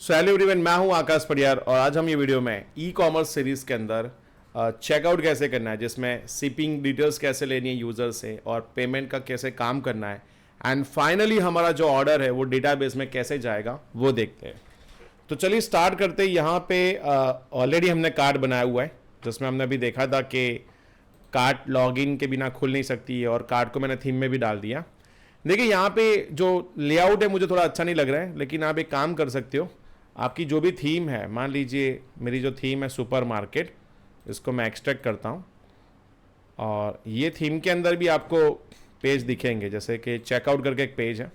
So hello everyone, मैं हूं आकाश पडियार और आज हम ये वीडियो में ई कॉमर्स सीरीज़ के अंदर चेकआउट कैसे करना है, जिसमें शिपिंग डिटेल्स कैसे लेनी है यूज़र से और पेमेंट का कैसे काम करना है एंड फाइनली हमारा जो ऑर्डर है वो डेटाबेस में कैसे जाएगा वो देखते हैं। तो चलिए स्टार्ट करते हैं। यहाँ पे ऑलरेडी हमने कार्ड बनाया हुआ है जिसमें हमने अभी देखा था कि कार्ड लॉगिन के बिना खुल नहीं सकती है और कार्ड को मैंने थीम में भी डाल दिया। देखिए यहाँ पे जो लेआउट है मुझे थोड़ा अच्छा नहीं लग रहा है, लेकिन आप एक काम कर सकते हो। आपकी जो भी थीम है, मान लीजिए मेरी जो थीम है सुपर मार्केट, इसको मैं एक्सट्रैक्ट करता हूँ और ये थीम के अंदर भी आपको पेज दिखेंगे, जैसे कि चेकआउट करके एक पेज है।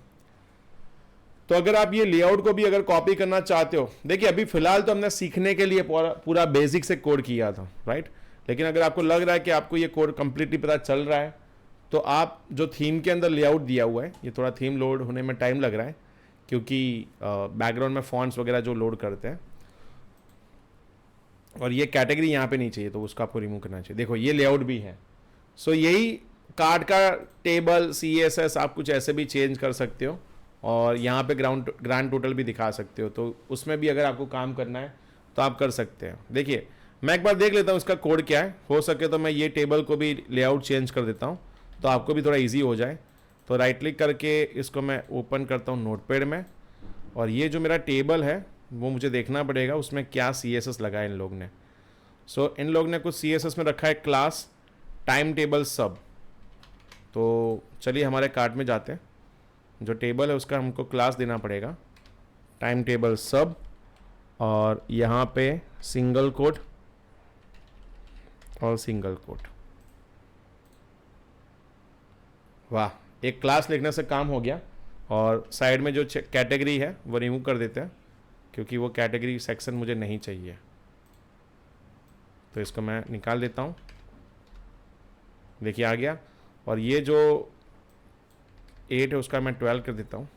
तो अगर आप ये लेआउट को भी अगर कॉपी करना चाहते हो, देखिए अभी फिलहाल तो हमने सीखने के लिए पूरा बेसिक से कोड किया था, राइट। लेकिन अगर आपको लग रहा है कि आपको ये कोड कंप्लीटली पता चल रहा है, तो आप जो थीम के अंदर लेआउट दिया हुआ है, ये थोड़ा थीम लोड होने में टाइम लग रहा है क्योंकि बैकग्राउंड में फॉन्ट्स वगैरह जो लोड करते हैं, और ये कैटेगरी यहाँ पे नहीं चाहिए तो उसको आपको रिमूव करना चाहिए। देखो ये लेआउट भी है। सो यही कार्ड का टेबल CSS आप कुछ ऐसे भी चेंज कर सकते हो और यहाँ पे ग्रांड टोटल भी दिखा सकते हो, तो उसमें भी अगर आपको काम करना है तो आप कर सकते हैं। देखिए मैं एक बार देख लेता हूँ इसका कोड क्या है, हो सके तो मैं ये टेबल को भी लेआउट चेंज कर देता हूँ तो आपको भी थोड़ा ईजी हो जाए। तो राइट क्लिक करके इसको मैं ओपन करता हूँ नोटपैड में, और ये जो मेरा टेबल है वो मुझे देखना पड़ेगा उसमें क्या CSS लगा है इन लोग ने। सो इन लोग ने कुछ CSS में रखा है क्लास टाइम टेबल सब। तो चलिए हमारे कार्ट में जाते हैं, जो टेबल है उसका हमको क्लास देना पड़ेगा टाइम टेबल सब, और यहाँ पे सिंगल कोट और सिंगल कोट। वाह, एक क्लास लिखने से काम हो गया। और साइड में जो कैटेगरी है वो रिमूव कर देते हैं क्योंकि वो कैटेगरी सेक्शन मुझे नहीं चाहिए, तो इसको मैं निकाल देता हूँ। देखिए आ गया। और ये जो 8 है उसका मैं 12 कर देता हूँ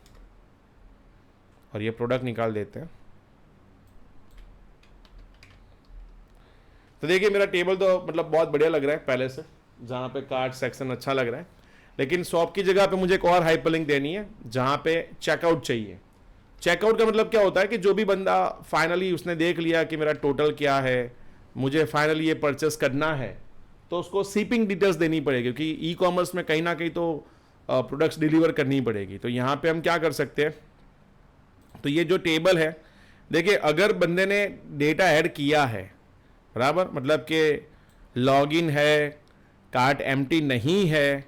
और ये प्रोडक्ट निकाल देते हैं। तो देखिए मेरा टेबल तो मतलब बहुत बढ़िया लग रहा है पहले से, जहाँ पे कार्ड सेक्शन अच्छा लग रहा है, लेकिन शॉप की जगह पे मुझे एक और हाइपरलिंक देनी है जहाँ पे चेकआउट चाहिए। चेकआउट का मतलब क्या होता है कि जो भी बंदा फाइनली उसने देख लिया कि मेरा टोटल क्या है, मुझे फाइनली ये परचेस करना है, तो उसको शिपिंग डिटेल्स देनी पड़ेगी क्योंकि ई कॉमर्स में कहीं ना कहीं तो प्रोडक्ट्स डिलीवर करनी पड़ेगी। तो यहाँ पे हम क्या कर सकते हैं, तो ये जो टेबल है, देखिए अगर बंदे ने डेटा ऐड किया है बराबर, मतलब कि लॉगिन है, कार्ट एम्प्टी नहीं है,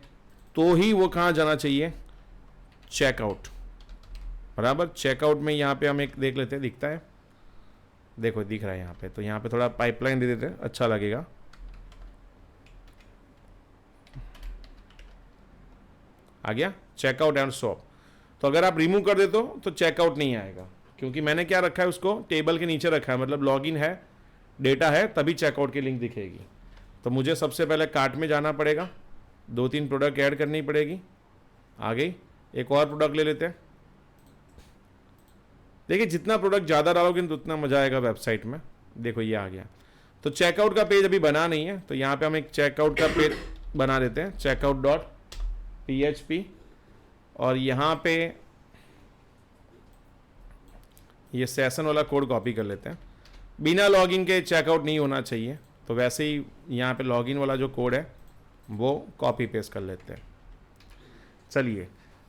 तो ही वो कहाँ जाना चाहिए, चेकआउट बराबर। चेकआउट में यहाँ पे हम एक देख लेते हैं, दिखता है, देखो दिख रहा है यहाँ पे। तो यहाँ पे थोड़ा पाइपलाइन दे देते हैं, अच्छा लगेगा। आ गया चेकआउट एंड शॉप। तो अगर आप रिमूव कर देते हो तो चेकआउट नहीं आएगा क्योंकि मैंने क्या रखा है, उसको टेबल के नीचे रखा है, मतलब लॉगिन है, डेटा है, तभी चेकआउट की लिंक दिखेगी। तो मुझे सबसे पहले कार्ट में जाना पड़ेगा, 2-3 प्रोडक्ट ऐड करनी पड़ेगी। आ गई। एक और प्रोडक्ट ले लेते हैं। देखिए जितना प्रोडक्ट ज़्यादा डालोगे तो उतना मज़ा आएगा वेबसाइट में। देखो ये आ गया। तो चेकआउट का पेज अभी बना नहीं है, तो यहाँ पे हम एक चेकआउट का पेज बना देते हैं, checkout.php, और यहाँ पे ये सेशन वाला कोड कॉपी कर लेते हैं। बिना लॉगिन के चेकआउट नहीं होना चाहिए, तो वैसे ही यहाँ पे लॉगिन वाला जो कोड है वो कॉपी पेस्ट कर लेते हैं। चलिए,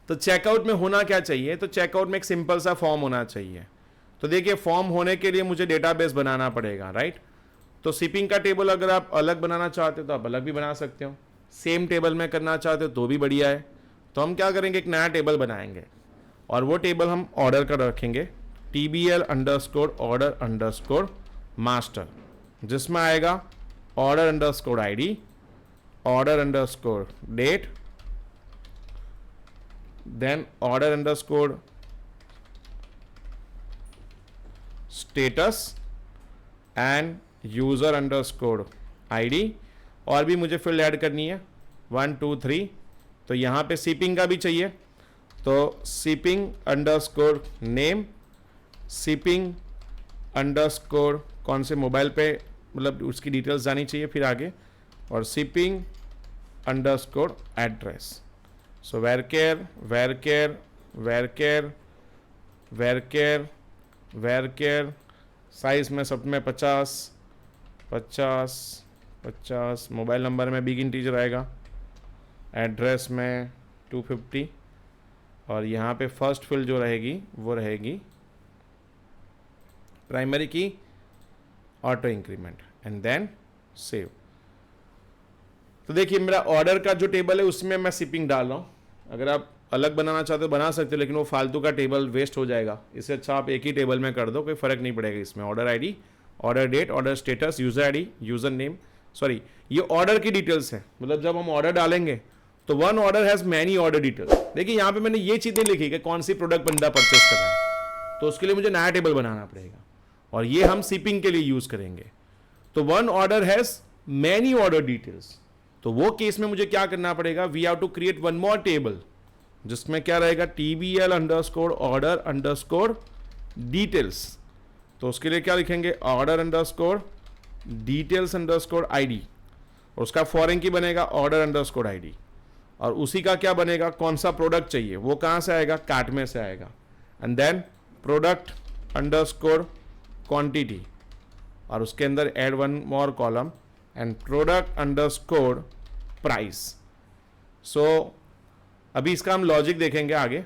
तो चेकआउट में होना क्या चाहिए, तो चेकआउट में एक सिंपल सा फॉर्म होना चाहिए। तो देखिए फॉर्म होने के लिए मुझे डेटाबेस बनाना पड़ेगा, राइट। तो शिपिंग का टेबल अगर आप अलग बनाना चाहते हो तो आप अलग भी बना सकते हो, सेम टेबल में करना चाहते हो तो भी बढ़िया है। तो हम क्या करेंगे, एक नया टेबल बनाएंगे और वो टेबल हम ऑर्डर कर रखेंगे, TBL_order_master, जिसमें आएगा order_ID, order_date, then order_status and user_ID, और भी मुझे फील्ड ऐड करनी है 1 2 3। तो यहाँ पे शिपिंग का भी चाहिए, तो shipping_name, shipping_ कौन से मोबाइल पे, मतलब उसकी डिटेल्स जानी चाहिए फिर आगे, और shipping_address। So where care where care size में सब में 50, मोबाइल नंबर में बिग इंटीजर आएगा, एड्रेस में 250, और यहाँ पे फर्स्ट फिल जो रहेगी वो रहेगी primary key auto increment and then save. तो देखिए मेरा ऑर्डर का जो टेबल है उसमें मैं शिपिंग डाल रहा हूँ। अगर आप अलग बनाना चाहते हो बना सकते हो, लेकिन वो फालतू का टेबल वेस्ट हो जाएगा। इससे अच्छा आप एक ही टेबल में कर दो, कोई फ़र्क नहीं पड़ेगा इसमें। Order ID, order date, order status, user ID, user name, sorry ये ऑर्डर की डिटेल्स है। मतलब जब हम ऑर्डर डालेंगे तो one order has many order details. देखिए यहाँ पे मैंने ये चीज़ नहीं लिखी कि कौन सी प्रोडक्ट बंदा परचेस कर रहा है, तो उसके लिए मुझे नया टेबल बनाना पड़ेगा, और ये हम शिपिंग के लिए यूज़ करेंगे। तो one order has many order details, तो वो केस में मुझे क्या करना पड़ेगा, we have to create one more table जिसमें क्या रहेगा, TBL_order_details। तो उसके लिए क्या लिखेंगे, order_details_id, और उसका फॉरेन की बनेगा order_id, और उसी का क्या बनेगा, कौन सा प्रोडक्ट चाहिए वो कहाँ से आएगा, कार्ट में से आएगा, एंड देन product_quantity, और उसके अंदर add one more column and product_price। सो अभी इसका हम लॉजिक देखेंगे आगे।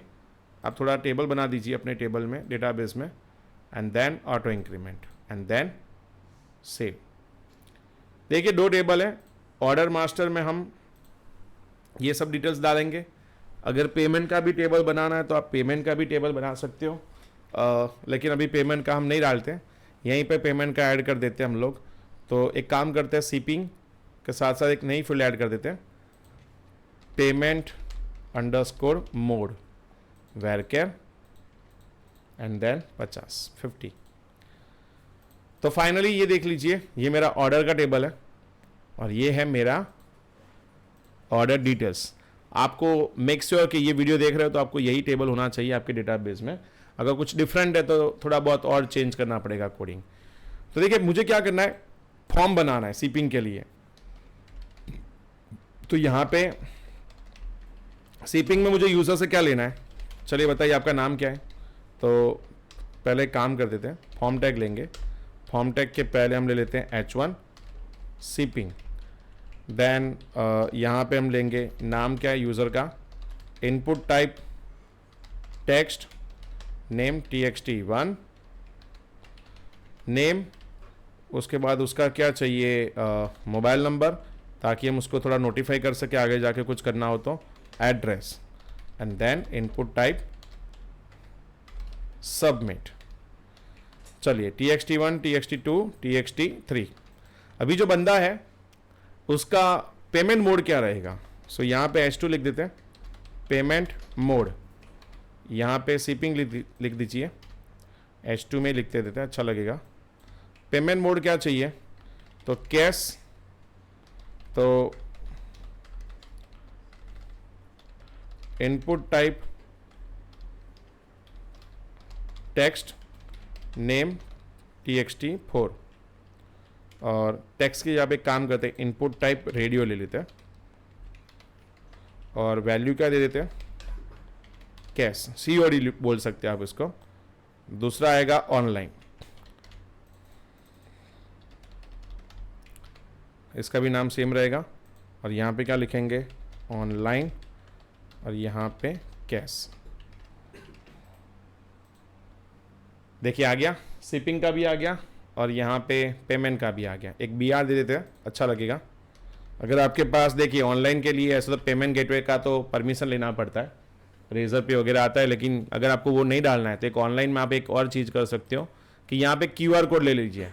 आप थोड़ा टेबल बना दीजिए अपने टेबल में, डेटाबेस में, and then auto increment and then save. देखिए दो टेबल है, ऑर्डर मास्टर में हम ये सब डिटेल्स डालेंगे। अगर पेमेंट का भी टेबल बनाना है तो आप पेमेंट का भी टेबल बना सकते हो, लेकिन अभी पेमेंट का हम नहीं डालते, यहीं पे पेमेंट का ऐड कर देते हैं हम लोग। तो एक काम करते हैं, शिपिंग के साथ साथ एक नई फील्ड ऐड कर देते हैं, payment_mode वेरकेयर एंड देन 50। तो फाइनली ये देख लीजिए, ये मेरा ऑर्डर का टेबल है और ये है मेरा ऑर्डर डिटेल्स। आपको मेक श्योर कि ये वीडियो देख रहे हो तो आपको यही टेबल होना चाहिए आपके डेटाबेस में। अगर कुछ डिफरेंट है तो थोड़ा बहुत और चेंज करना पड़ेगा कोडिंग। तो देखिए मुझे क्या करना है, फॉर्म बनाना है शिपिंग के लिए। तो यहाँ पे शिपिंग में मुझे यूज़र से क्या लेना है, चलिए बताइए आपका नाम क्या है। तो पहले काम कर देते हैं, फॉर्म टैग लेंगे। फॉर्म टैग के पहले हम ले लेते हैं H1 शिपिंग। देन यहाँ पे हम लेंगे नाम क्या है यूज़र का, input type text, name txt1 name, उसके बाद उसका क्या चाहिए, मोबाइल नंबर, ताकि हम उसको थोड़ा नोटिफाई कर सके आगे जाके कुछ करना हो तो, address, and then input type submit. चलिए txt1 txt2 txt3। अभी जो बंदा है उसका पेमेंट मोड क्या रहेगा, सो यहाँ पे H2 लिख देते हैं, पेमेंट मोड। यहाँ पे शिपिंग लिख दीजिए, H2 में लिखते देते हैं, अच्छा लगेगा। पेमेंट मोड क्या चाहिए, तो कैश, तो input type text, name txt4, और टेक्स्ट के यहाँ पे काम करते हैं, इनपुट टाइप रेडियो ले लेते हैं, और वैल्यू क्या दे देते हैं, कैश, COD बोल सकते हैं आप इसको। दूसरा आएगा ऑनलाइन, इसका भी नाम सेम रहेगा, और यहाँ पे क्या लिखेंगे, ऑनलाइन, और यहाँ पे कैश। देखिए आ गया, शिपिंग का भी आ गया और यहाँ पे पेमेंट का भी आ गया। एक BR दे देते हैं, अच्छा लगेगा। अगर आपके पास देखिए ऑनलाइन के लिए ऐसा तो पेमेंट गेटवे का तो परमिशन लेना पड़ता है, रेजर पे वगैरह आता है, लेकिन अगर आपको वो नहीं डालना है तो एक ऑनलाइन में आप एक और चीज़ कर सकते हो कि यहाँ पे QR कोड ले लीजिए।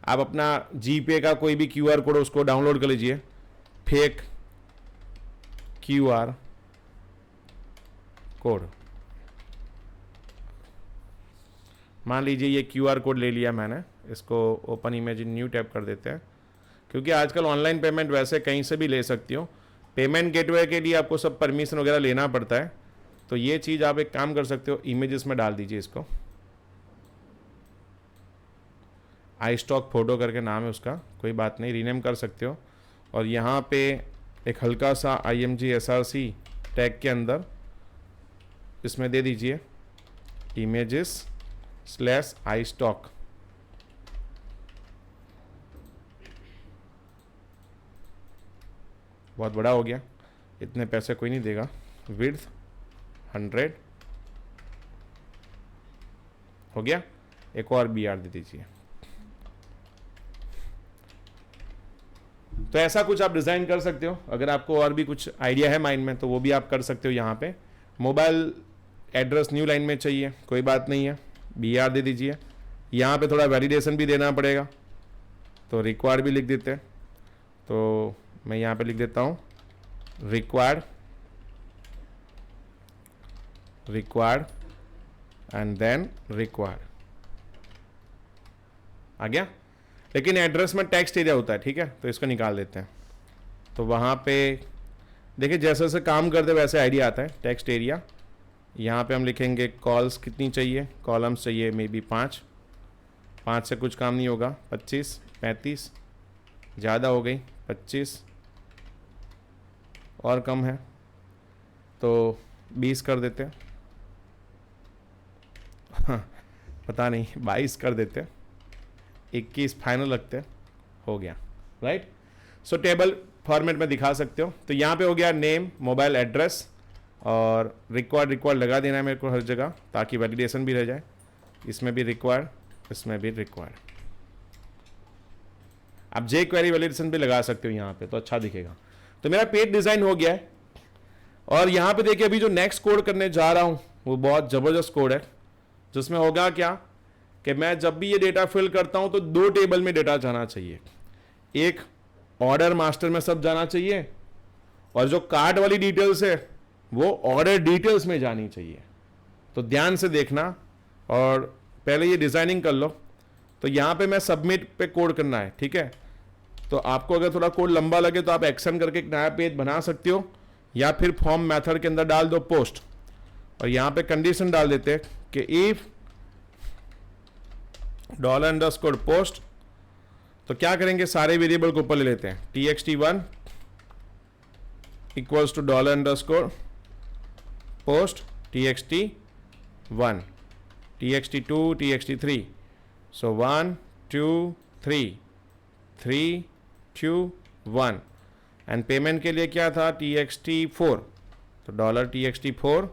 आप अपना GPay का कोई भी QR कोड उसको डाउनलोड कर लीजिए, फेक QR कोड। मान लीजिए ये QR कोड ले लिया मैंने, इसको open image in new tab कर देते हैं, क्योंकि आजकल ऑनलाइन पेमेंट वैसे कहीं से भी ले सकती हो। पेमेंट गेटवे के लिए आपको सब परमिशन वगैरह लेना पड़ता है, तो ये चीज़ आप एक काम कर सकते हो, इमेजेस में डाल दीजिए इसको, iStock फोटो करके नाम है उसका, कोई बात नहीं, रीनेम कर सकते हो। और यहाँ पे एक हल्का सा IMG SRC टैग के अंदर इसमें दे दीजिए इमेजेस स्लैश आई स्टॉक। बहुत बड़ा हो गया, इतने पैसे कोई नहीं देगा। विड्थ 100 हो गया। एक और बी आर दे दीजिए। तो ऐसा कुछ आप डिज़ाइन कर सकते हो। अगर आपको और भी कुछ आइडिया है माइंड में तो वो भी आप कर सकते हो। यहाँ पे मोबाइल एड्रेस न्यू लाइन में चाहिए, कोई बात नहीं है, बी आर दे दीजिए। यहाँ पे थोड़ा वैलिडेशन भी देना पड़ेगा, तो रिक्वायर्ड भी लिख देते हैं। तो मैं यहाँ पे लिख देता हूँ रिक्वायर्ड एंड देन रिक्वायर्ड। आ गया। लेकिन एड्रेस में टेक्स्ट एरिया होता है, ठीक है, तो इसको निकाल देते हैं। तो वहाँ पे देखिए जैसे जैसे काम करते वैसे आइडिया आता है। टेक्स्ट एरिया यहाँ पे हम लिखेंगे कॉल्स कितनी चाहिए, कॉलम्स चाहिए मे बी 5 से कुछ काम नहीं होगा। 25 35 ज़्यादा हो गई, 25 और कम है तो 20 कर देते हैं। पता नहीं 22 कर देते हैं, 21 फाइनल रखते हैं, हो गया। राइट। सो टेबल फॉर्मेट में दिखा सकते हो। तो यहाँ पे हो गया नेम, मोबाइल एड्रेस और रिक्वायर्ड लगा देना है मेरे को हर जगह, ताकि वैलिडेशन भी रह जाए। इसमें भी रिक्वायर्ड, इसमें भी रिक्वायर्ड। आप जे क्वेरी वैलिडेशन भी लगा सकते हो यहाँ पे, तो अच्छा दिखेगा। तो मेरा पेज डिज़ाइन हो गया है। और यहाँ पे देखिए अभी जो नेक्स्ट कोड करने जा रहा हूँ वो बहुत ज़बरदस्त कोड है, जिसमें होगा क्या कि मैं जब भी ये डेटा फिल करता हूँ तो 2 टेबल में डेटा जाना चाहिए। एक ऑर्डर मास्टर में सब जाना चाहिए, और जो कार्ड वाली डिटेल्स है वो ऑर्डर डिटेल्स में जानी चाहिए। तो ध्यान से देखना और पहले ये डिज़ाइनिंग कर लो। तो यहाँ पे मैं सबमिट पे कोड करना है, ठीक है। तो आपको अगर थोड़ा कोड लंबा लगे तो आप एक्शन करके एक नया पेज बना सकते हो, या फिर फॉर्म मेथड के अंदर डाल दो पोस्ट, और यहाँ पे कंडीशन डाल देते हैं कि इफ $_ तो क्या करेंगे, सारे वेरिएबल को ऊपर ले लेते हैं। txt1 equals to $_ post txt1 txt2 txt3 so 1 2 3 3 2 1 and payment के लिए क्या था txt4, तो $txt4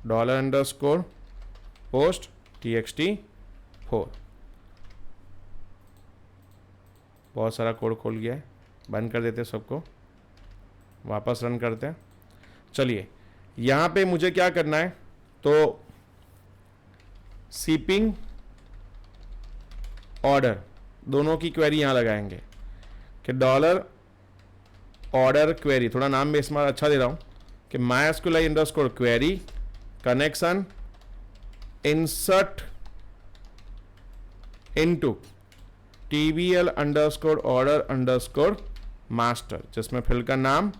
$_ पोस्ट txt4। बहुत सारा कोड खोल गया है, बंद कर देते हैं सबको, वापस रन करते हैं। चलिए यहाँ पे मुझे क्या करना है, तो शिपिंग ऑर्डर दोनों की क्वेरी यहाँ लगाएंगे कि $order क्वेरी, थोड़ा नाम में इसमें अच्छा दे रहा हूँ कि MySQLi_ query connection insert into TBL_order_ master, जिसमें फिल का नाम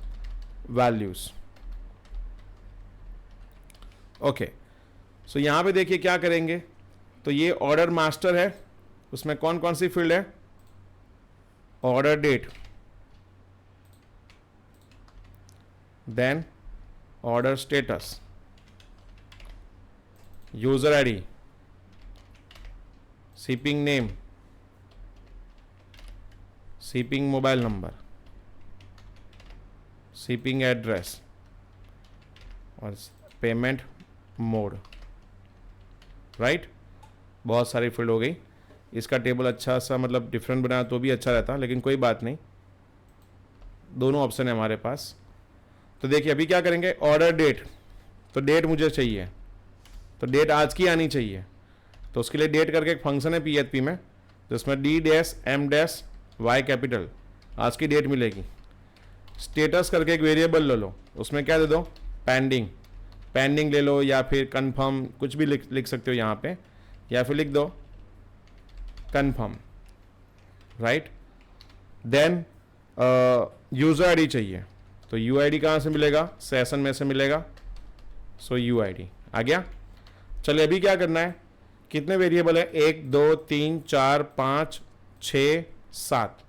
वैल्यूज। ओके, सो यहां पे देखिए क्या करेंगे, तो ये ऑर्डर मास्टर है, उसमें कौन कौन सी फील्ड है, order date, then order status, user ID, shipping name, shipping mobile number, shipping address और पेमेंट मोड। राइट, बहुत सारी फील्ड हो गई। इसका टेबल अच्छा सा मतलब डिफरेंट बनाया तो भी अच्छा रहता, लेकिन कोई बात नहीं, दोनों ऑप्शन है हमारे पास। तो देखिए अभी क्या करेंगे, ऑर्डर डेट, तो डेट मुझे चाहिए, तो डेट आज की आनी चाहिए। तो उसके लिए डेट करके एक फंक्शन है PHP में, जिसमें D-M-Y कैपिटल, आज की डेट मिलेगी। स्टेटस करके एक वेरिएबल ले लो, उसमें क्या दे दो, पेंडिंग ले लो, या फिर कंफर्म, कुछ भी लिख सकते हो यहाँ पे, या फिर लिख दो confirm. Right, then user ID चाहिए, तो UID कहाँ से मिलेगा, सेशन में से मिलेगा, सो UID आ गया। चलिए अभी क्या करना है, कितने वेरिएबल है, 1 2 3 4 5 6 7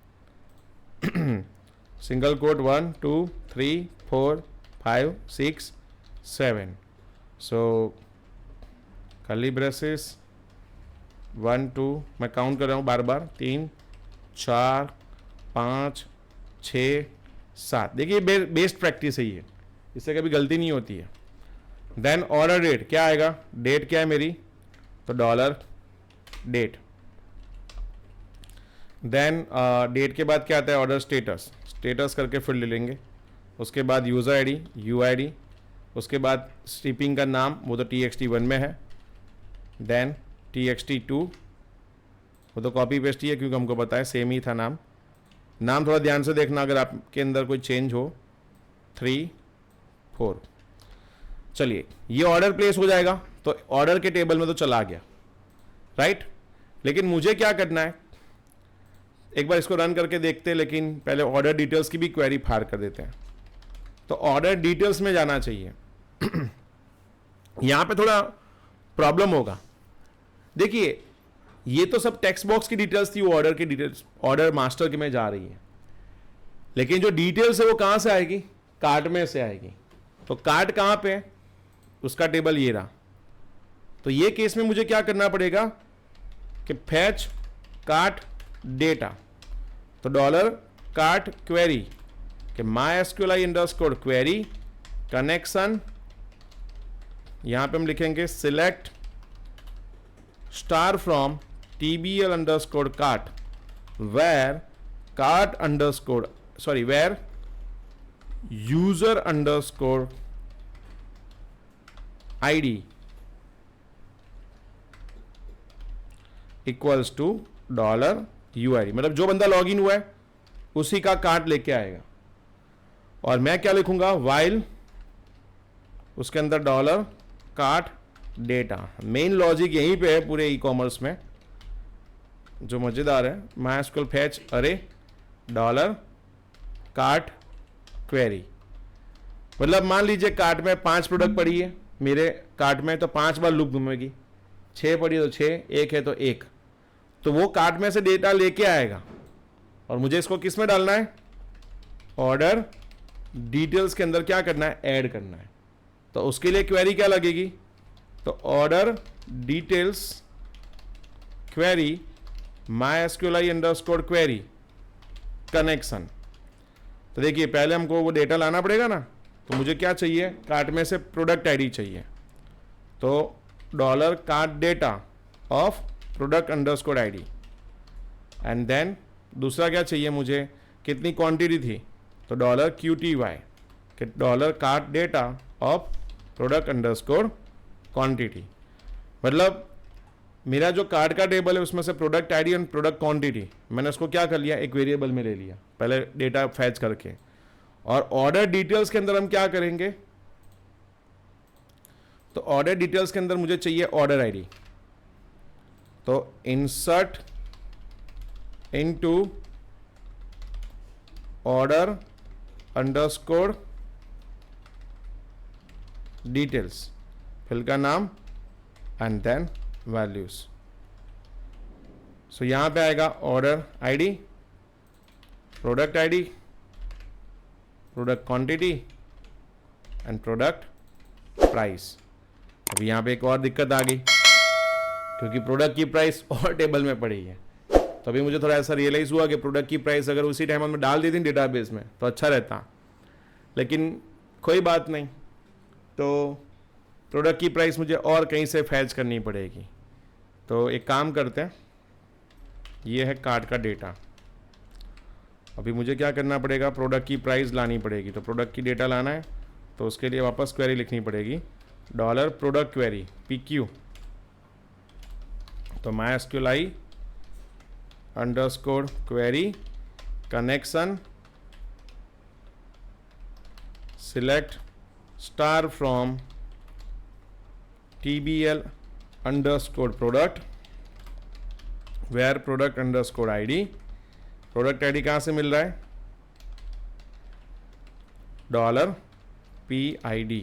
सिंगल कोट 1 2 3 4 5 6 7। सो कर्ली ब्रेसेस 1 2, मैं काउंट कर रहा हूँ बार बार, 3 4 5 6 7। देखिए बेस्ट प्रैक्टिस है ये, इससे कभी गलती नहीं होती है। देन ऑर्डर डेट क्या आएगा, डेट क्या है मेरी, तो डॉलर डेट। देन डेट के बाद क्या आता है, ऑर्डर स्टेटस, स्टेटस करके फील्ड ले लेंगे। उसके बाद यूज़र आईडी यूआईडी, उसके बाद शिपिंग का नाम, वो तो txt1 में है। देन txt2, वो तो कॉपी पेस्ट ही है क्योंकि हमको पता है सेम ही था नाम। नाम थोड़ा ध्यान से देखना अगर आपके अंदर कोई चेंज हो। 3 4, चलिए ये ऑर्डर प्लेस हो जाएगा तो ऑर्डर के टेबल में तो चला गया, राइट। लेकिन मुझे क्या करना है, एक बार इसको रन करके देखते हैं, लेकिन पहले ऑर्डर डिटेल्स की भी क्वेरी फायर कर देते हैं। तो ऑर्डर डिटेल्स में जाना चाहिए। यहां पे थोड़ा प्रॉब्लम होगा। देखिए ये तो सब टेक्स्ट बॉक्स की डिटेल्स थी, वो ऑर्डर की डिटेल्स ऑर्डर मास्टर के में जा रही है, लेकिन जो डिटेल्स है वो कहां से आएगी, कार्ट में से आएगी। तो कार्ट कहां पे है, उसका टेबल ये रहा। तो ये केस में मुझे क्या करना पड़ेगा कि फैच कार्ट डेटा, तो डॉलर कार्ट क्वेरी कि MySQLi_query कनेक्शन, यहां पे हम लिखेंगे select star from TBL_cart where where user_id equals to $UID, मतलब जो बंदा लॉग इन हुआ है उसी का कार्ट लेके आएगा। और मैं क्या लिखूंगा, वाइल उसके अंदर dollar cart data. Main logic यहीं पे है पूरे ई कॉमर्स में जो मजेदार है। MySQL फैच अरे डॉलर कार्ट क्वेरी, मतलब मान लीजिए कार्ट में 5 प्रोडक्ट पड़ी है मेरे कार्ट में, तो 5 बार लूप घूमेगी। 6 पड़ी है तो 6, 1 है तो 1, तो वो कार्ट में से डेटा लेके आएगा। और मुझे इसको किस में डालना है, ऑर्डर डिटेल्स के अंदर क्या करना है, ऐड करना है। तो उसके लिए क्वेरी क्या लगेगी, तो order details query MySQLi_query connection. तो देखिए पहले हमको वो डेटा लाना पड़ेगा ना, तो मुझे क्या चाहिए, कार्ट में से प्रोडक्ट आईडी चाहिए। तो dollar cart data of product_id, and then दूसरा क्या चाहिए मुझे, कितनी क्वांटिटी थी, तो डॉलर QTY कि dollar cart data of product_quantity। मतलब मेरा जो कार्ड का टेबल है उसमें से product ID and product quantity मैंने उसको क्या कर लिया, एक वेरिएबल में ले लिया पहले डेटा फैच करके। और ऑर्डर डिटेल्स के अंदर हम क्या करेंगे, तो ऑर्डर डिटेल्स के अंदर मुझे चाहिए ऑर्डर आईडी। तो insert into order underscore details, field का नाम एंड देन वैल्यूज। सो यहां पे आएगा order ID, product ID, product quantity and product price. अभी यहां पे एक और दिक्कत आ गई क्योंकि प्रोडक्ट की प्राइस और टेबल में पड़ी है। तो अभी मुझे थोड़ा ऐसा रियलाइज हुआ कि प्रोडक्ट की प्राइस अगर उसी टाइम हमने डाल दी थी डेटाबेस में तो अच्छा रहता, लेकिन कोई बात नहीं। तो प्रोडक्ट की प्राइस मुझे और कहीं से फैच करनी पड़ेगी। तो एक काम करते हैं, ये है कार्ड का डेटा। अभी मुझे क्या करना पड़ेगा, प्रोडक्ट की प्राइस लानी पड़ेगी। तो प्रोडक्ट की डेटा लाना है तो उसके लिए वापस क्वेरी लिखनी पड़ेगी, डॉलर प्रोडक्ट क्वेरी PQ। तो MySQLi_query connection select star from TBL_product where product_id, product ID कहां से मिल रहा है, डॉलर PID।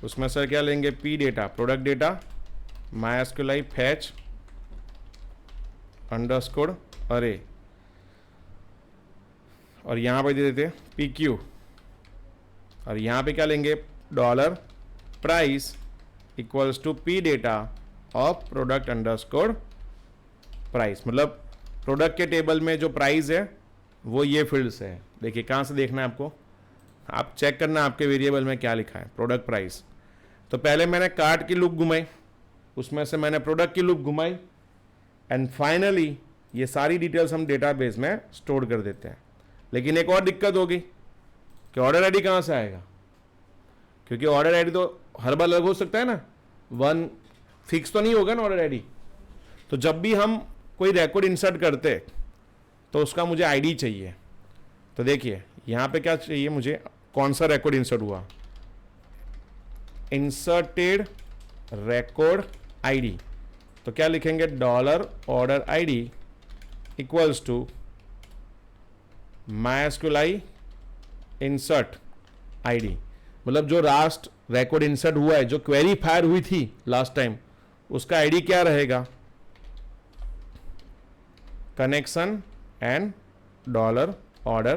उसमें सर क्या लेंगे, P data product data MySQLi fetch underscore अरे, और यहां पे दे देते PQ। और यहां पे क्या लेंगे, dollar price equals to P data of product underscore price. मतलब प्रोडक्ट के टेबल में जो प्राइस है वो ये फील्ड से है। देखिए कहाँ से देखना है आपको, आप चेक करना आपके वेरिएबल में क्या लिखा है, प्रोडक्ट प्राइस। तो पहले मैंने कार्ट की लूप घुमाई, उसमें से मैंने प्रोडक्ट की लूप घुमाई, एंड फाइनली ये सारी डिटेल्स हम डेटाबेस में स्टोर कर देते हैं। लेकिन एक और दिक्कत होगी कि ऑर्डर आईडी कहाँ से आएगा, क्योंकि ऑर्डर आईडी तो हर बार अलग हो सकता है ना, वन फिक्स तो नहीं होगा ना ऑर्डर आईडी। तो जब भी हम कोई रिकॉर्ड इंसर्ट करते तो उसका मुझे आईडी चाहिए। तो देखिए यहाँ पे क्या चाहिए मुझे, कौन सा रिकॉर्ड इंसर्ट हुआ, इंसर्टेड रिकॉर्ड आईडी। तो क्या लिखेंगे, dollar order ID equals to MySQLi insert ID. मतलब जो लास्ट रिकॉर्ड इंसर्ट हुआ है, जो क्वेरी फायर हुई थी लास्ट टाइम, उसका आईडी क्या रहेगा, connection and dollar order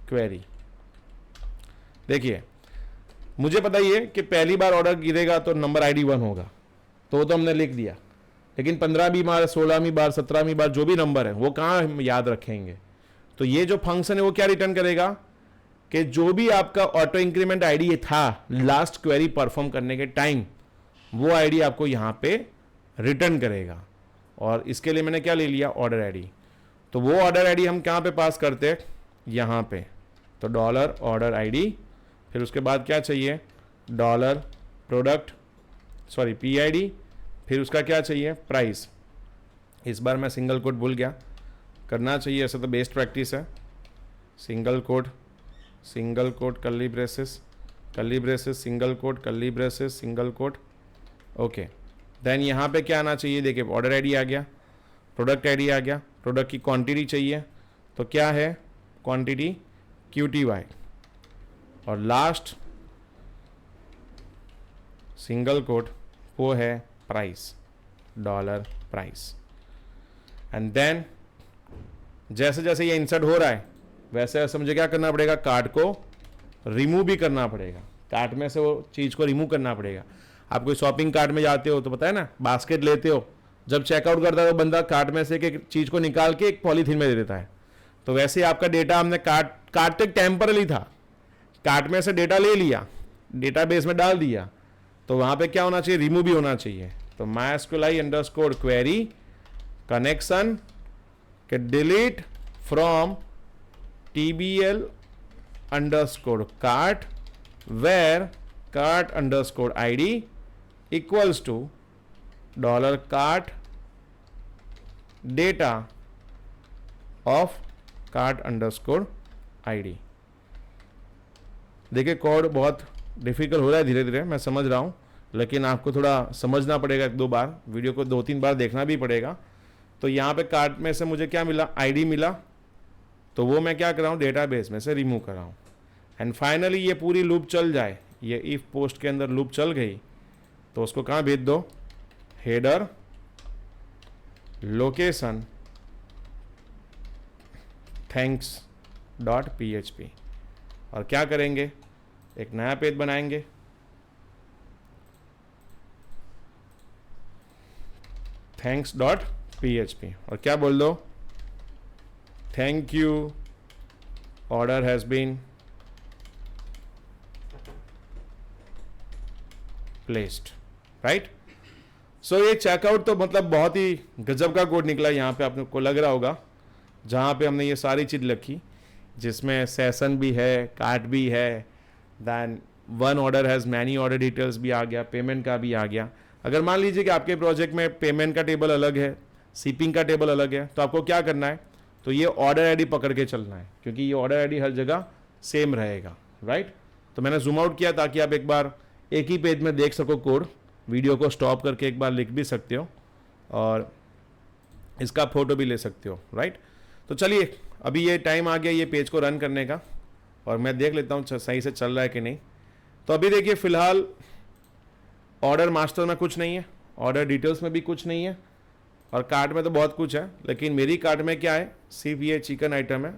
query. देखिए मुझे पता ही है कि पहली बार ऑर्डर गिरेगा तो नंबर आईडी 1 होगा, तो वो तो हमने लिख दिया। लेकिन 15वीं बार, 16वीं बार, 17वीं बार जो भी नंबर है वो कहाँ हम याद रखेंगे। तो ये जो फंक्शन है वो क्या रिटर्न करेगा कि जो भी आपका ऑटो इंक्रीमेंट आईडी था लास्ट क्वेरी परफॉर्म करने के टाइम, वो आईडी आपको यहाँ पे रिटर्न करेगा। और इसके लिए मैंने क्या ले लिया, ऑर्डर आईडी। तो वो ऑर्डर आईडी हम कहाँ पे पास करते हैं, यहाँ पे। तो डॉलर ऑर्डर आईडी, फिर उसके बाद क्या चाहिए, डॉलर प्रोडक्ट सॉरी PID, फिर उसका क्या चाहिए, प्राइस। इस बार मैं सिंगल कोट भूल गया, करना चाहिए, ऐसा तो बेस्ट प्रैक्टिस है। Single quote curly braces single quote curly braces single quote, okay. Then यहाँ पे क्या आना चाहिए, देखिए ऑर्डर आईडी आ गया, प्रोडक्ट आईडी आ गया, प्रोडक्ट की क्वांटिटी चाहिए, तो क्या है क्वांटिटी QTY, और लास्ट सिंगल कोट वो है price, dollar price. And then जैसे जैसे ये इंसर्ट हो रहा है वैसे वैसे मुझे क्या करना पड़ेगा, कार्ट को रिमूव भी करना पड़ेगा, कार्ट में से वो चीज़ को रिमूव करना पड़ेगा। आप कोई शॉपिंग कार्ट में जाते हो तो पता है ना, बास्केट लेते हो, जब चेकआउट करता है तो बंदा कार्ट में से एक चीज़ को निकाल के एक पॉलीथीन में दे देता है। तो वैसे ही आपका डेटा हमने कार्ट एक टेम्परली था, कार्ट में से डेटा ले लिया, डेटाबेस में डाल दिया, तो वहाँ पे क्या होना चाहिए, रिमूव भी होना चाहिए। तो MySQLi अंडरस्कोर क्वेरी कनेक्शन के delete from TBL underscore cart where cart underscore ID equals to dollar cart data of cart underscore ID। देखिए कोड बहुत डिफिकल्ट हो रहा है, धीरे धीरे मैं समझ रहा हूँ, लेकिन आपको थोड़ा समझना पड़ेगा, 1-2 बार वीडियो को 2-3 बार देखना भी पड़ेगा। तो यहाँ पे कार्ट में से मुझे क्या मिला, ID मिला, तो वो मैं क्या कर रहा हूँ, डेटाबेस में से रिमूव कर रहा हूँ। एंड फाइनली ये पूरी लूप चल जाए, ये इफ पोस्ट के अंदर लूप चल गई, तो उसको कहाँ भेज दो, हेडर लोकेशन thanks.php, और क्या करेंगे, एक नया पेज बनाएंगे, thanks.php, और क्या बोल दो, thank you order has been placed, right. So ये चेकआउट तो मतलब बहुत ही गजब का कोड निकला, यहाँ पे आपको लग रहा होगा, जहाँ पे हमने ये सारी चीज़ लिखी, जिसमें सेशन भी है, कार्ट भी है, then one order has many order details भी आ गया, पेमेंट का भी आ गया। अगर मान लीजिए कि आपके प्रोजेक्ट में पेमेंट का टेबल अलग है, शिपिंग का टेबल अलग है, तो आपको क्या करना है, तो ये ऑर्डर आईडी पकड़ के चलना है, क्योंकि ये ऑर्डर आईडी हर जगह सेम रहेगा, राइट। तो मैंने जूम आउट किया ताकि आप एक बार एक ही पेज में देख सको कोड, वीडियो को स्टॉप करके एक बार लिख भी सकते हो और इसका फोटो भी ले सकते हो, राइट। तो चलिए अभी ये टाइम आ गया ये पेज को रन करने का, और मैं देख लेता हूँ सही से चल रहा है कि नहीं। तो अभी देखिए फ़िलहाल ऑर्डर मास्टर में कुछ नहीं है, ऑर्डर डिटेल्स में भी कुछ नहीं है, और कार्ट में तो बहुत कुछ है, लेकिन मेरी कार्ट में क्या है, सिर्फ ये चिकन आइटम है।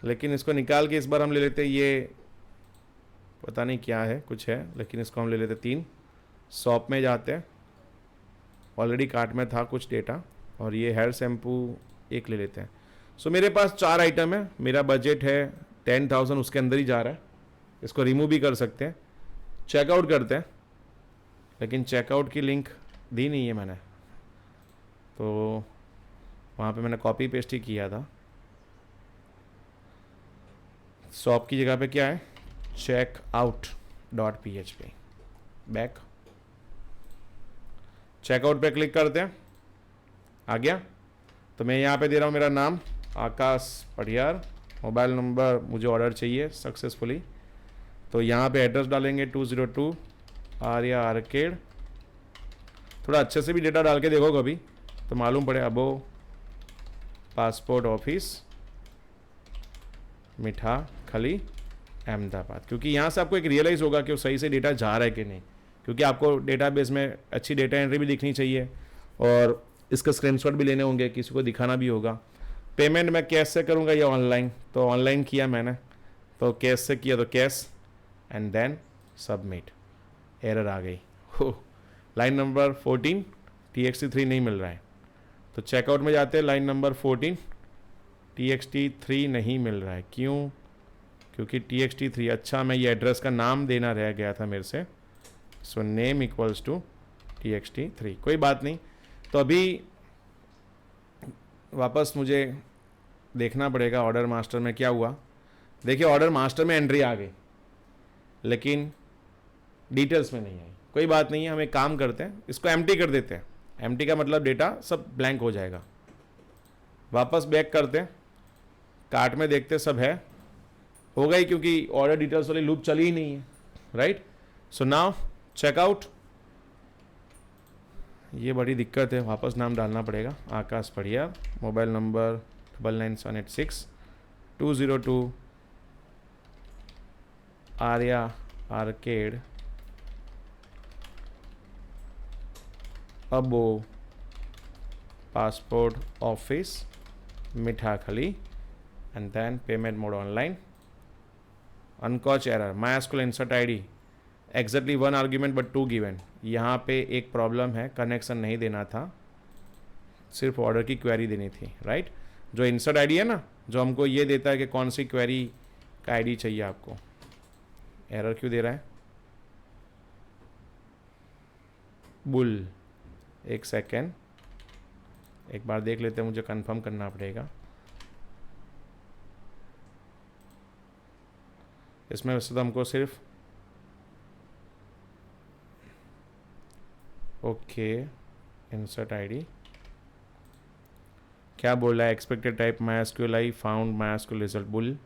लेकिन इसको निकाल के इस बार हम ले लेते हैं, ये पता नहीं क्या है, कुछ है, लेकिन इसको हम ले लेते 3, शॉप में जाते हैं, ऑलरेडी कार्ट में था कुछ डेटा, और ये हेयर शैम्पू एक ले लेते हैं। सो मेरे पास 4 आइटम है, मेरा बजट है 10,000, उसके अंदर ही जा रहा है, इसको रिमूव भी कर सकते हैं। चेकआउट करते हैं, लेकिन चेकआउट की लिंक दी नहीं है मैंने, तो वहाँ पे मैंने कॉपी पेस्ट ही किया था। शॉप की जगह पे क्या है, checkout.php, बैक, चेकआउट पे क्लिक करते हैं, आ गया। तो मैं यहाँ पे दे रहा हूँ मेरा नाम आकाश पटियार, मोबाइल नंबर, मुझे ऑर्डर चाहिए सक्सेसफुली, तो यहाँ पे एड्रेस डालेंगे 202 आर्या आर्केड। थोड़ा अच्छे से भी डेटा डाल के देखो कभी तो मालूम पड़े, अबो पासपोर्ट ऑफिस मिठा खली अहमदाबाद, क्योंकि यहाँ से आपको एक रियलाइज़ होगा कि वो सही से डेटा जा रहा है कि नहीं, क्योंकि आपको डेटाबेस में अच्छी डेटा एंट्री भी दिखनी चाहिए और इसका स्क्रीनशॉट भी लेने होंगे, किसी को दिखाना भी होगा। पेमेंट मैं कैश से करूँगा या ऑनलाइन, तो ऑनलाइन किया मैंने, तो कैश से किया तो cash, and then submit. Error आ गई, लाइन नंबर 14 TXT3 नहीं मिल रहा है, तो चेकआउट में जाते हैं, लाइन नंबर 14 TXT3 नहीं मिल रहा है। क्यों? क्योंकि TXT3, अच्छा मैं ये एड्रेस का नाम देना रह गया था मेरे से, so name equals to TXT3, कोई बात नहीं। तो अभी वापस मुझे देखना पड़ेगा ऑर्डर मास्टर में क्या हुआ। देखिए ऑर्डर मास्टर में एंट्री आ गई, लेकिन डिटेल्स में नहीं आई। कोई बात नहीं है, हम एक काम करते हैं, इसको एम्प्टी कर देते हैं। एम्प्टी का मतलब डेटा सब ब्लैंक हो जाएगा। वापस बैक करते हैं, कार्ट में देखते हैं सब है, हो गई, क्योंकि ऑर्डर डिटेल्स वाली लूप चली ही नहीं है, राइट। सो नाउ चेकआउट, ये बड़ी दिक्कत है, वापस नाम डालना पड़ेगा, Akash Padhiya, mobile number 99786202 Arya arcade above passport office Mithakhali, and then payment mode online, uncaught error, MySQL insert ID exactly 1 argument but 2 given. यहाँ पे एक प्रॉब्लम है, कनेक्शन नहीं देना था, सिर्फ ऑर्डर की क्वेरी देनी थी, राइट। जो इंसर्ट ID है ना, जो हमको ये देता है कि कौन सी क्वेरी का ID चाहिए आपको, एरर क्यों दे रहा है? बुल, एक सेकेंड, एक बार देख लेते हैं, मुझे कंफर्म करना पड़ेगा। इसमें वैसे तो हमको सिर्फ ओके इंसर्ट ID क्या बोल रहा है, expected type MySQL found MySQL result, bull,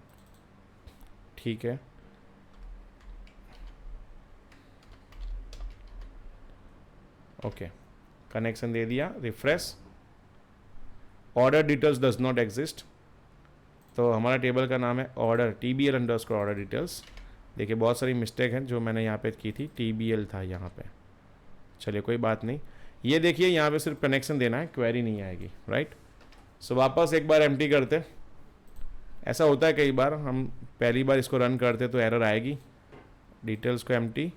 ठीक है। ओके, कनेक्शन दे दिया, refresh, order details does not exist, तो हमारा टेबल का नाम है ऑर्डर TBL_ ऑर्डर डिटेल्स। देखिए बहुत सारी मिस्टेक हैं जो मैंने यहाँ पे की थी, TBL था यहाँ पे, चलिए कोई बात नहीं। ये देखिए यहाँ पे सिर्फ कनेक्शन देना है, क्वेरी नहीं आएगी, राइट। सो वापस एक बार एम्प्टी करते, ऐसा होता है कई बार, हम पहली बार इसको रन करते तो एरर आएगी, डिटेल्स को एम्प्टी,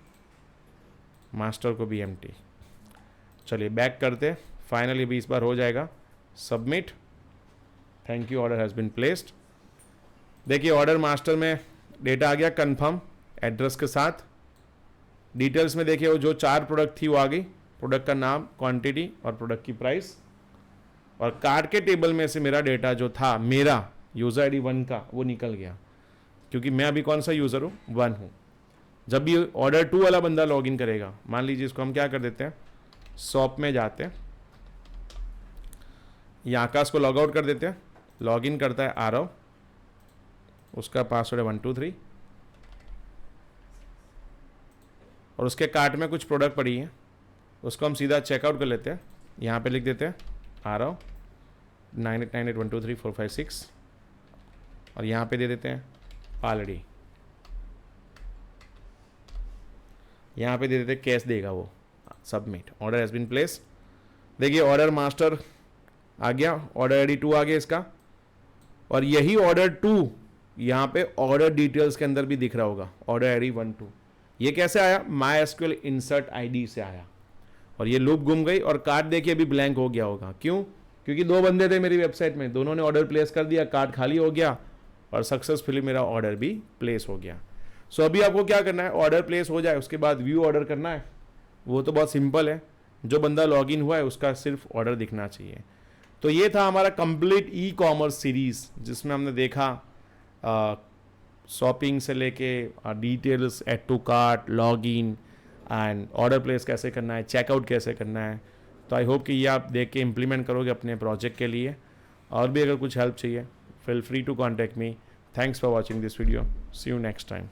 मास्टर को भी एम्प्टी। चलिए बैक करते, फाइनली भी इस बार हो जाएगा, submit, thank you, order has been placed. देखिए ऑर्डर मास्टर में डेटा आ गया कंफर्म एड्रेस के साथ। डिटेल्स में देखिए वो जो 4 प्रोडक्ट थी वो आ गई, प्रोडक्ट का नाम, क्वांटिटी और प्रोडक्ट की प्राइस, और कार्ड के टेबल में से मेरा डेटा जो था, मेरा यूज़र ID 1 का, वो निकल गया, क्योंकि मैं अभी कौन सा यूज़र हूँ, 1 हूँ। जब भी ऑर्डर 2 वाला बंदा लॉगिन करेगा, मान लीजिए इसको हम क्या कर देते हैं, शॉप में जाते हैं, यहाँ आकाश को लॉग आउट कर देते हैं, लॉगिन करता है आरव, उसका पासवर्ड है 123, और उसके कार्ट में कुछ प्रोडक्ट पड़ी है, उसको हम सीधा चेकआउट कर लेते हैं। यहाँ पे लिख देते हैं आरव 9898123456, और यहाँ पे दे देते हैं ऑलरेडी, यहाँ पे दे देते हैं कैश देगा वो, submit, order has been place. देखिए ऑर्डर मास्टर आ गया, ऑर्डर ID 2 आ गया इसका, और यही ऑर्डर 2 यहाँ पे ऑर्डर डिटेल्स के अंदर भी दिख रहा होगा, ऑर्डर ID 1 2, ये कैसे आया, MySQL इंसर्ट आईडी से आया और ये लूप घूम गई और कार्ड देखिए अभी ब्लैंक हो गया होगा। क्यों? क्योंकि 2 बंदे थे मेरी वेबसाइट में, दोनों ने ऑर्डर प्लेस कर दिया, कार्ड खाली हो गया और सक्सेसफुली मेरा ऑर्डर भी प्लेस हो गया। सो अभी आपको क्या करना है, ऑर्डर प्लेस हो जाए उसके बाद व्यू ऑर्डर करना है। वो तो बहुत सिंपल है, जो बंदा लॉगिन हुआ है उसका सिर्फ ऑर्डर दिखना चाहिए। तो ये था हमारा कंप्लीट ई कॉमर्स सीरीज, जिसमें हमने देखा शॉपिंग से लेके details, add to cart, login and order place कैसे करना है, चेकआउट कैसे करना है। तो आई होप कि ये आप देख के इम्प्लीमेंट करोगे अपने प्रोजेक्ट के लिए। और भी अगर कुछ हेल्प चाहिए, feel free to contact me. Thanks for watching this video, see you next time.